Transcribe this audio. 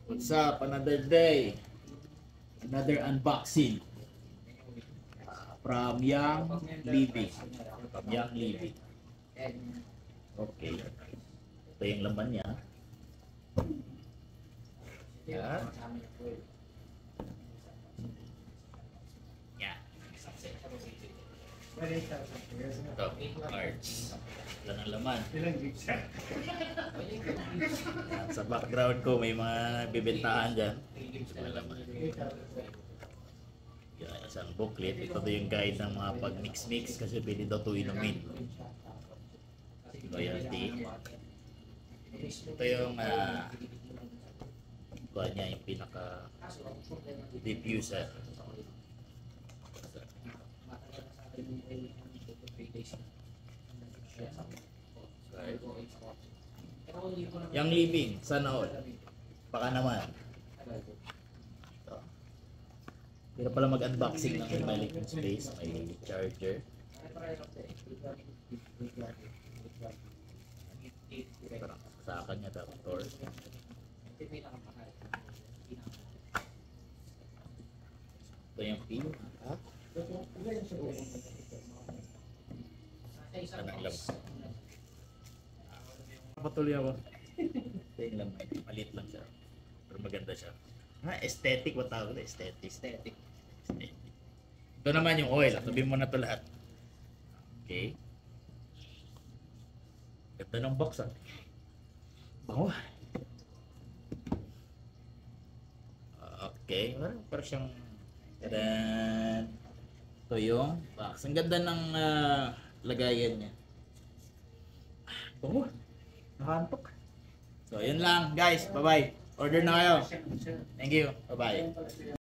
What's up? Another day. Another unboxing. From Young Living. From Young Living. Okay. Ito yung laman niya. Yan. Yan. Ito, cards. Yan ang laman. Yan, sa background ko may mga bibentahan dyan. May laman. Yan, isang booklet. Ito yung guide ng mga pag-mix-mix kasi pwede daw ito inumin. Loyalty. Ito yung kuha niya yung pinaka diffuser. Young Living, sana all. Baka naman. Ito. Pero pala mag-unboxing ng may liquid space, may charger. Parang sa kanya doctor. Ito yung pin. Anong laman? Patuloy ako. Ito yung laman. Maliit lang siya. Pero maganda siya. Aesthetic. What tawag na? Aesthetic. Ito naman yung oil. Sabihin mo na ito lahat. Okay. Ganda ng box ah. Bango. Okay. Parang siyang tadan. Ito yung box. Ang ganda ng lagayan niya. Bango. Nakaantok. So, yun lang guys. Bye-bye. Order na kayo. Thank you. Bye-bye.